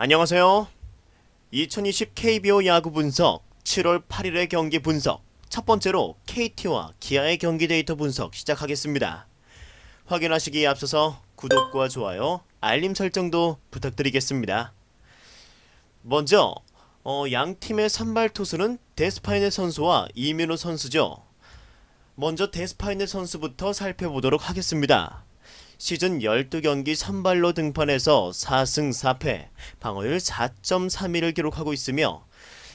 안녕하세요. 2020 KBO 야구 분석 7월 8일의 경기 분석, 첫 번째로 KT와 기아의 경기 데이터 분석 시작하겠습니다. 확인하시기에 앞서서 구독과 좋아요, 알림 설정도 부탁드리겠습니다. 먼저 양팀의 선발 투수는 데스파이네 선수와 이민호 선수죠. 먼저 데스파이네 선수부터 살펴보도록 하겠습니다. 시즌 12경기 선발로 등판해서 4승 4패, 방어율 4.31을 기록하고 있으며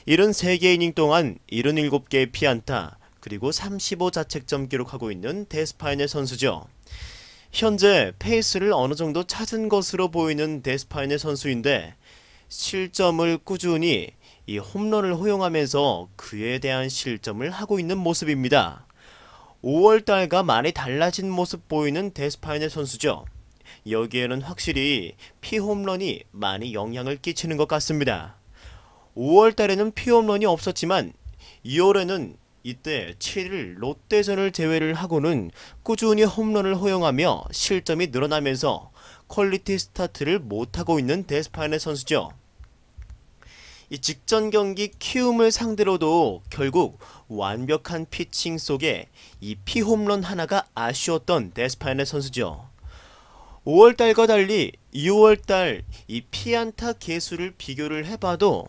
73개 이닝 동안 77개의 피안타, 그리고 35자책점 기록하고 있는 데스파이네 선수죠. 현재 페이스를 어느정도 찾은 것으로 보이는 데스파이네 선수인데, 실점을 꾸준히 이 홈런을 허용하면서 그에 대한 실점을 하고 있는 모습입니다. 5월달과 많이 달라진 모습 보이는 데스파이네 선수죠. 여기에는 확실히 피홈런이 많이 영향을 끼치는 것 같습니다. 5월달에는 피홈런이 없었지만 2월에는 이때 7일 롯데전을 제외를 하고는 꾸준히 홈런을 허용하며 실점이 늘어나면서 퀄리티 스타트를 못하고 있는 데스파이네 선수죠. 이 직전 경기 키움을 상대로도 결국 완벽한 피칭 속에 이 피홈런 하나가 아쉬웠던 데스파이네 선수죠. 5월달과 달리 6월달 이 피안타 개수를 비교를 해봐도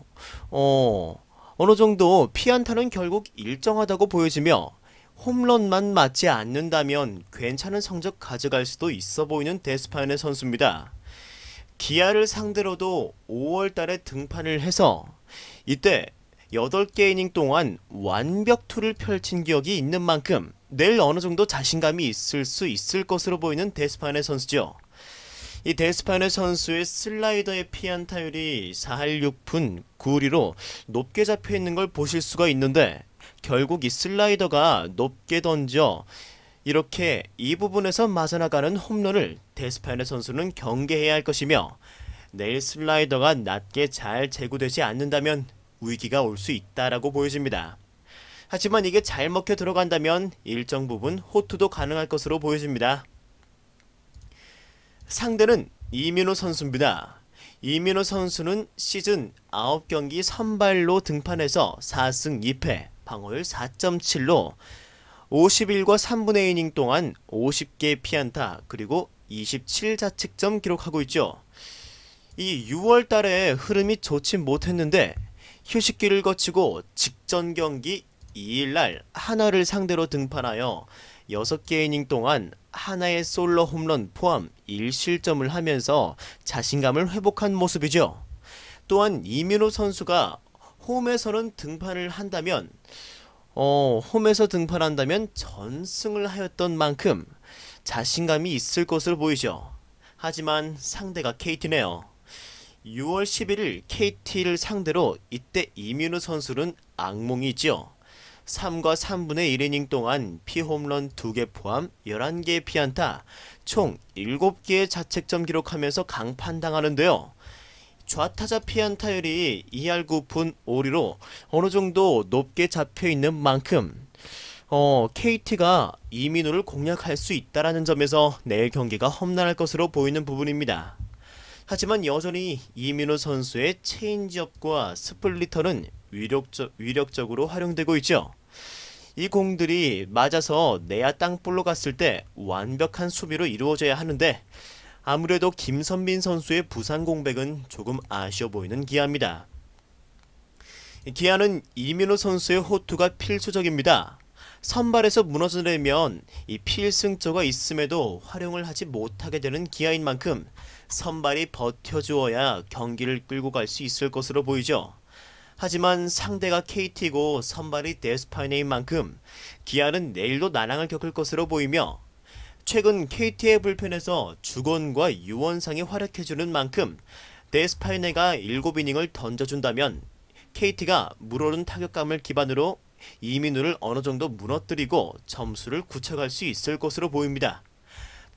어느정도 피안타는 결국 일정하다고 보여지며 홈런만 맞지 않는다면 괜찮은 성적 가져갈 수도 있어 보이는 데스파이네 선수입니다. 기아를 상대로도 5월달에 등판을 해서 이때 8개 이닝 동안 완벽투를 펼친 기억이 있는 만큼 내일 어느정도 자신감이 있을 수 있을 것으로 보이는 데스파이네 선수죠. 이 데스파이네 선수의 슬라이더의 피안타율이 4할 6푼 9리로 높게 잡혀있는 걸 보실 수가 있는데, 결국 이 슬라이더가 높게 던져 이렇게 이 부분에서 맞아나가는 홈런을 데스파이네 선수는 경계해야 할 것이며, 내일 슬라이더가 낮게 잘 제구되지 않는다면 위기가 올 수 있다라고 보여집니다. 하지만 이게 잘 먹혀 들어간다면 일정 부분 호투도 가능할 것으로 보여집니다. 상대는 이민호 선수입니다. 이민호 선수는 시즌 9경기 선발로 등판해서 4승 2패, 방어율 4.7로 51과 3분의 2이닝 동안 50개의 피안타, 그리고 27자책점 기록하고 있죠. 이 6월달에 흐름이 좋지 못했는데 휴식기를 거치고 직전 경기 2일날 하나를 상대로 등판하여 6개 이닝 동안 하나의 솔로 홈런 포함 1실점을 하면서 자신감을 회복한 모습이죠. 또한 이민호 선수가 홈에서는 등판을 한다면 홈에서 등판한다면 전승을 하였던 만큼 자신감이 있을 것으로 보이죠. 하지만 상대가 KT네요. 6월 11일 KT를 상대로 이때 이민호 선수는 악몽이죠. 3과 3분의 1이닝 동안 피홈런 2개 포함 11개의 피안타, 총 7개의 자책점 기록하면서 강판당하는데요. 좌타자 피안타율이 2할 9푼 5리로 어느정도 높게 잡혀있는 만큼 KT가 이민호를 공략할 수 있다는 점에서 내일 경기가 험난할 것으로 보이는 부분입니다. 하지만 여전히 이민호 선수의 체인지업과 스플리터는 위력적으로 활용되고 있죠. 이 공들이 맞아서 내야 땅볼로 갔을 때 완벽한 수비로 이루어져야 하는데, 아무래도 김선빈 선수의 부상 공백은 조금 아쉬워 보이는 기아입니다. 기아는 이민호 선수의 호투가 필수적입니다. 선발에서 무너져내면 이 필승조가 있음에도 활용을 하지 못하게 되는 기아인 만큼 선발이 버텨주어야 경기를 끌고 갈 수 있을 것으로 보이죠. 하지만 상대가 KT고 선발이 데스파이네인 만큼 기아는 내일도 난항을 겪을 것으로 보이며, 최근 KT의 불펜에서 주건과 유원상이 활약해주는 만큼 데스파이네가 7이닝을 던져준다면 KT가 물오른 타격감을 기반으로 이민호를 어느정도 무너뜨리고 점수를 굳혀갈 수 있을 것으로 보입니다.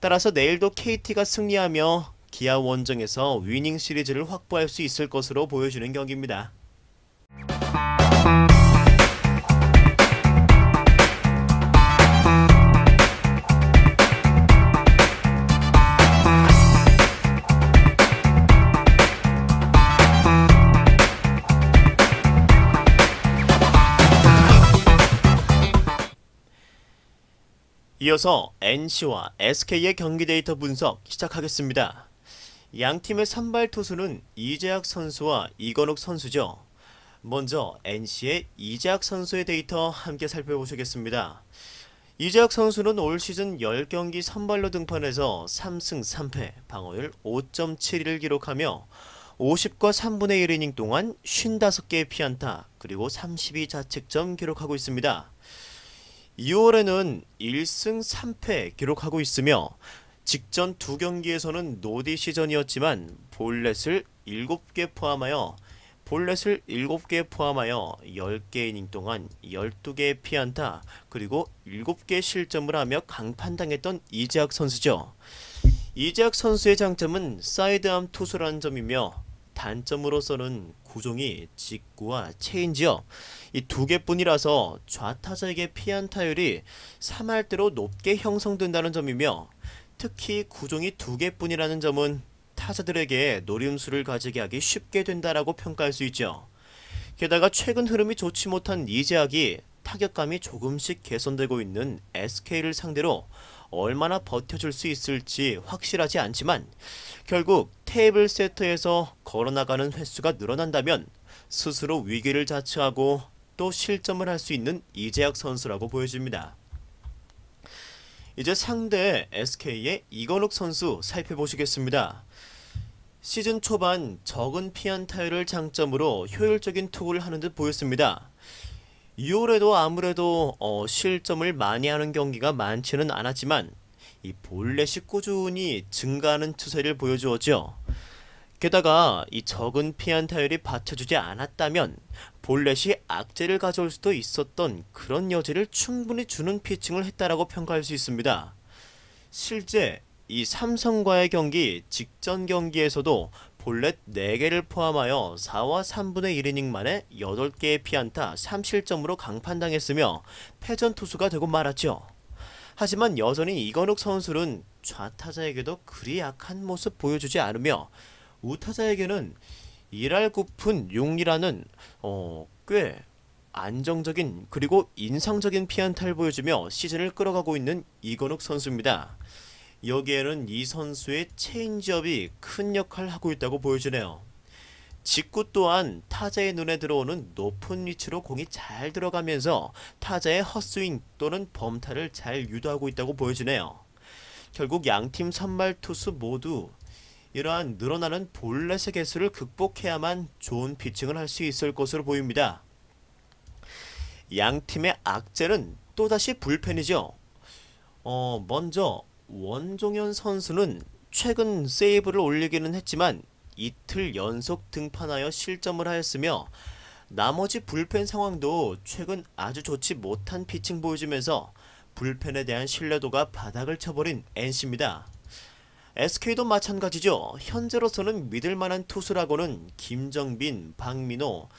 따라서 내일도 KT가 승리하며 기아 원정에서 위닝 시리즈를 확보할 수 있을 것으로 보여주는 경기입니다. 이어서 NC와 SK의 경기 데이터 분석 시작하겠습니다. 양 팀의 선발 투수는 이재학 선수와 이건욱 선수죠. 먼저 NC의 이재학 선수의 데이터 함께 살펴보시겠습니다. 이재학 선수는 올 시즌 10경기 선발로 등판해서 3승 3패, 방어율 5.71을 기록하며 50과 3분의 1이닝 동안 55개의 피안타, 그리고 32자책점 기록하고 있습니다. 2월에는 1승 3패 기록하고 있으며 직전 2경기에서는 노디 시전이었지만 볼넷을 7개 포함하여 10개 이닝 동안 12개의 피안타, 그리고 7개 실점을 하며 강판당했던 이재학 선수죠. 이재학 선수의 장점은 사이드암 투수라는 점이며 단점으로서는 구종이 직구와 체인지업 이 두 개뿐이라서 좌타자에게 피안타율이 3할대로 높게 형성된다는 점이며, 특히 구종이 두 개뿐이라는 점은 타자들에게 노림수를 가지게 하기 쉽게 된다라고 평가할 수 있죠. 게다가 최근 흐름이 좋지 못한 이재학이 타격감이 조금씩 개선되고 있는 SK를 상대로 얼마나 버텨줄 수 있을지 확실하지 않지만, 결국 테이블 세터에서 걸어나가는 횟수가 늘어난다면 스스로 위기를 자처하고 또 실점을 할 수 있는 이재학 선수라고 보여집니다. 이제 상대 SK의 이건욱 선수 살펴보시겠습니다. 시즌 초반 적은 피안타율을 장점으로 효율적인 투구를 하는 듯 보였습니다. 2월에도 아무래도 실점을 많이 하는 경기가 많지는 않았지만 이 볼넷이 꾸준히 증가하는 추세를 보여주었죠. 게다가 이 적은 피안타율이 받쳐주지 않았다면 볼넷이 악재를 가져올 수도 있었던 그런 여지를 충분히 주는 피칭을 했다라고 평가할 수 있습니다. 실제 이 삼성과의 경기 직전 경기에서도 볼넷 4개를 포함하여 4와 3분의 1이닝 만에 8개의 피안타 3실점으로 강판당했으며 패전 투수가 되고 말았죠. 하지만 여전히 이건욱 선수는 좌타자에게도 그리 약한 모습 보여주지 않으며 우타자에게는 1할 9푼 6리라는 꽤 안정적인 그리고 인상적인 피안타를 보여주며 시즌을 끌어가고 있는 이건욱 선수입니다. 여기에는 이 선수의 체인지업이 큰 역할을 하고 있다고 보여지네요. 직구 또한 타자의 눈에 들어오는 높은 위치로 공이 잘 들어가면서 타자의 헛스윙 또는 범타를 잘 유도하고 있다고 보여지네요. 결국 양팀 선발 투수 모두 이러한 늘어나는 볼넷의 개수를 극복해야만 좋은 피칭을 할 수 있을 것으로 보입니다. 양팀의 악재는 또다시 불펜이죠. 먼저 원종현 선수는 최근 세이브를 올리기는 했지만 이틀 연속 등판하여 실점을 하였으며, 나머지 불펜 상황도 최근 아주 좋지 못한 피칭 보여주면서 불펜에 대한 신뢰도가 바닥을 쳐버린 NC입니다. SK도 마찬가지죠. 현재로서는 믿을만한 투수라고는 김정빈, 박민호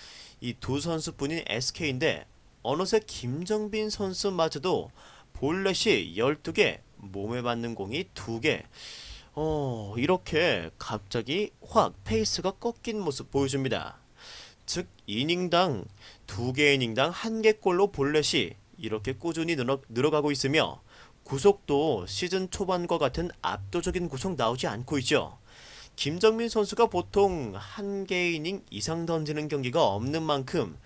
이 두 선수뿐인 SK인데 어느새 김정빈 선수마저도 볼넷이 12개, 몸에 맞는 공이 2개, 이렇게 갑자기 확 페이스가 꺾인 모습 보여줍니다. 즉 이닝당 2개 이닝당 1개 골로 볼넷이 이렇게 꾸준히 늘어가고 있으며 구속도 시즌 초반과 같은 압도적인 구속 나오지 않고 있죠. 김정민 선수가 보통 1개 이닝 이상 던지는 경기가 없는 만큼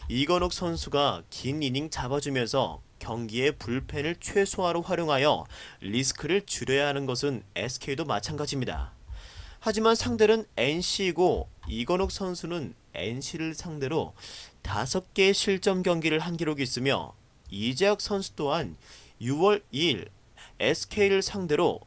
이건욱 선수가 긴 이닝 잡아주면서 경기의 불펜을 최소화로 활용하여 리스크를 줄여야 하는 것은 SK도 마찬가지입니다. 하지만 상대는 NC이고 이건욱 선수는 NC를 상대로 5개의 실점 경기를 한 기록이 있으며, 이재학 선수 또한 6월 2일 SK를 상대로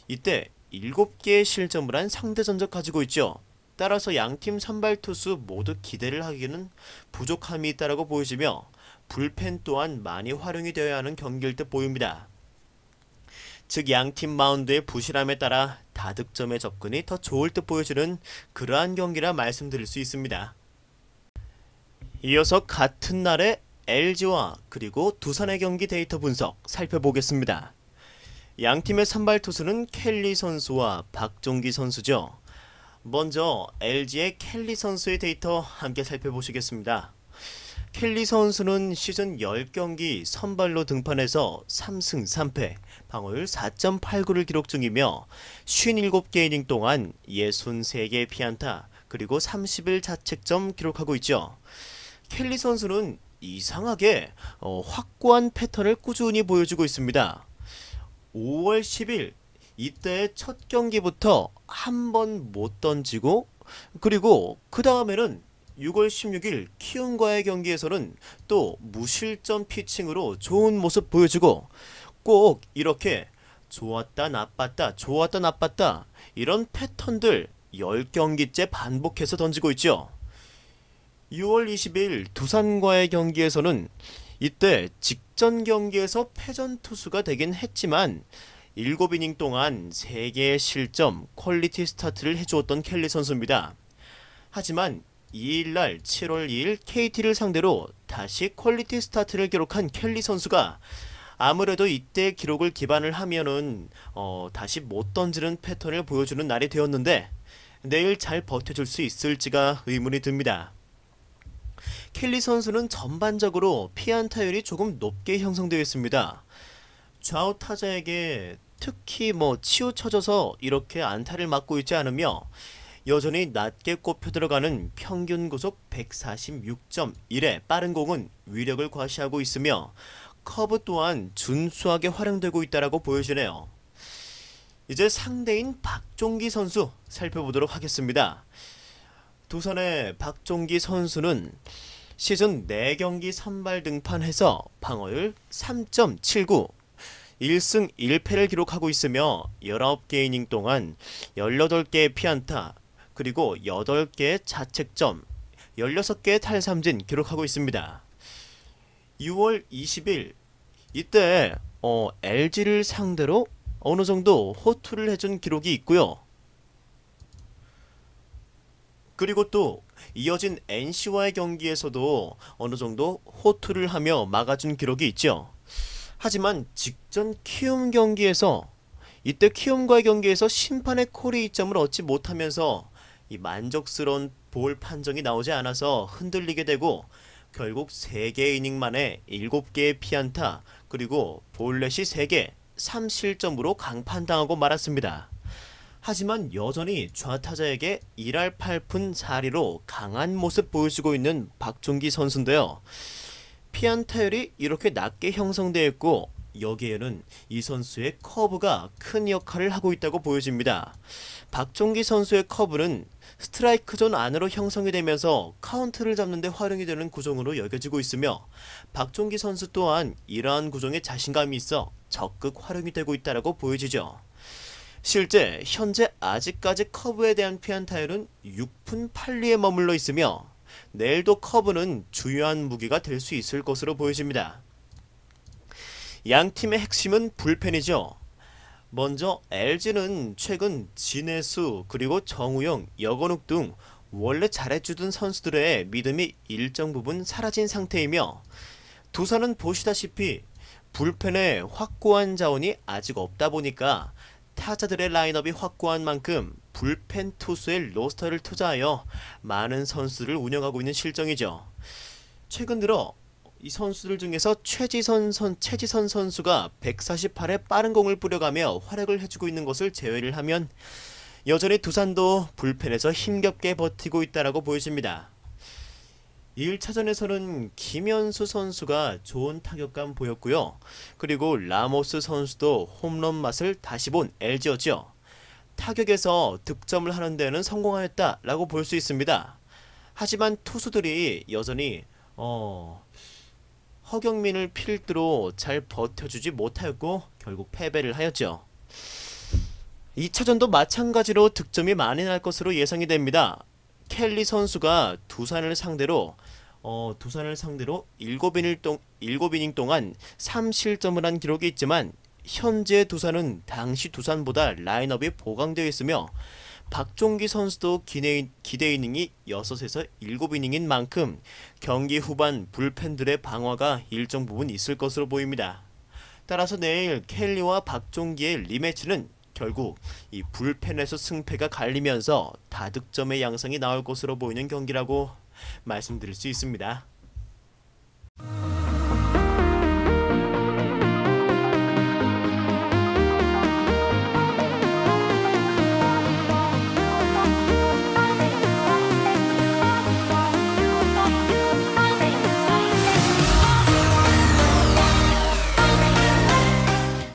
이때 7개의 실점을 한 상대 전적 가지고 있죠. 따라서 양팀 선발 투수 모두 기대를 하기에는 부족함이 있다고 보여지며 불펜 또한 많이 활용이 되어야 하는 경기일 듯 보입니다. 즉 양팀 마운드의 부실함에 따라 다득점의 접근이 더 좋을 듯 보여지는 그러한 경기라 말씀드릴 수 있습니다. 이어서 같은 날에 LG와 그리고 두산의 경기 데이터 분석 살펴보겠습니다. 양팀의 선발 투수는 켈리 선수와 박종기 선수죠. 먼저 LG의 켈리 선수의 데이터 함께 살펴보시겠습니다. 켈리 선수는 시즌 10경기 선발로 등판해서 3승 3패, 방어율 4.89를 기록 중이며 57개 이닝 동안 63개 피안타, 그리고 30일 자책점 기록하고 있죠. 켈리 선수는 이상하게 확고한 패턴을 꾸준히 보여주고 있습니다. 5월 10일 이때 첫 경기부터 한 번 못 던지고, 그리고 그 다음에는 6월 16일 키움과의 경기에서는 또 무실점 피칭으로 좋은 모습 보여주고, 꼭 이렇게 좋았다 나빴다 좋았다 나빴다 이런 패턴들 10경기째 반복해서 던지고 있죠. 6월 20일 두산과의 경기에서는 이때 직전 경기에서 패전 투수가 되긴 했지만 7이닝 동안 3개의 실점, 퀄리티 스타트를 해주었던 켈리 선수입니다. 하지만 2일날 7월 2일 KT를 상대로 다시 퀄리티 스타트를 기록한 켈리 선수가 아무래도 이때 기록을 기반을 하면은 다시 못 던지는 패턴을 보여주는 날이 되었는데, 내일 잘 버텨줄 수 있을지가 의문이 듭니다. 켈리 선수는 전반적으로 피안타율이 조금 높게 형성되어 있습니다. 좌우 타자에게 특히 치우쳐져서 이렇게 안타를 맞고 있지 않으며 여전히 낮게 꼽혀 들어가는 평균 구속 146.1의 빠른 공은 위력을 과시하고 있으며 커브 또한 준수하게 활용되고 있다고 보여지네요. 이제 상대인 박종기 선수 살펴보도록 하겠습니다. 두산의 박종기 선수는 시즌 4경기 선발 등판해서 방어율 3.79, 1승 1패를 기록하고 있으며 19개 이닝 동안 18개의 피안타, 그리고 8개의 자책점, 16개의 탈삼진 기록하고 있습니다. 6월 20일 이때 LG를 상대로 어느 정도 호투를 해준 기록이 있고요. 그리고 또 이어진 NC와의 경기에서도 어느 정도 호투를 하며 막아준 기록이 있죠. 하지만 직전 키움 경기에서 이때 키움과의 경기에서 심판의 콜이 이점을 얻지 못하면서 이 만족스러운 볼 판정이 나오지 않아서 흔들리게 되고 결국 3개 이닝 만에 7개의 피안타, 그리고 볼넷이 3개, 3실점으로 강판당하고 말았습니다. 하지만 여전히 좌타자에게 1할 8푼 4리로 강한 모습 보여주고 있는 박종기 선수인데요. 피안타율이 이렇게 낮게 형성되어 있고 여기에는 이 선수의 커브가 큰 역할을 하고 있다고 보여집니다. 박종기 선수의 커브는 스트라이크 존 안으로 형성이 되면서 카운트를 잡는 데 활용이 되는 구종으로 여겨지고 있으며 박종기 선수 또한 이러한 구종에 자신감이 있어 적극 활용이 되고 있다고 보여지죠. 실제 현재 아직까지 커브에 대한 피안타율은 6푼 8리에 머물러 있으며 내일도 커브는 주요한 무기가 될 수 있을 것으로 보여집니다. 양 팀의 핵심은 불펜이죠. 먼저 LG는 최근 진해수, 그리고 정우영, 여건욱 등 원래 잘해주던 선수들의 믿음이 일정 부분 사라진 상태이며 두산은 보시다시피 불펜에 확고한 자원이 아직 없다 보니까 타자들의 라인업이 확고한 만큼 불펜 투수의 로스터를 투자하여 많은 선수를 운영하고 있는 실정이죠. 최근 들어 이 선수들 중에서 최지선 선수가 148에 빠른 공을 뿌려가며 활약을 해주고 있는 것을 제외를 하면 여전히 두산도 불펜에서 힘겹게 버티고 있다고 보여집니다. 1차전에서는 김현수 선수가 좋은 타격감 보였고요. 그리고 라모스 선수도 홈런 맛을 다시 본 LG였죠. 타격에서 득점을 하는 데는 성공하였다라고 볼 수 있습니다. 하지만 투수들이 여전히 허경민을 필두로 잘 버텨주지 못하였고 결국 패배를 하였죠. 2차전도 마찬가지로 득점이 많이 날 것으로 예상이 됩니다. 켈리 선수가 두산을 상대로 7이닝 동안 3실점을 한 기록이 있지만 현재 두산은 당시 두산보다 라인업이 보강되어 있으며 박종기 선수도 기대 이닝이 6에서 7이닝인 만큼 경기 후반 불펜들의 방어가 일정 부분 있을 것으로 보입니다. 따라서 내일 켈리와 박종기의 리매치는 결국 이 불펜에서 승패가 갈리면서 다득점의 양상이 나올 것으로 보이는 경기라고 말씀드릴 수 있습니다.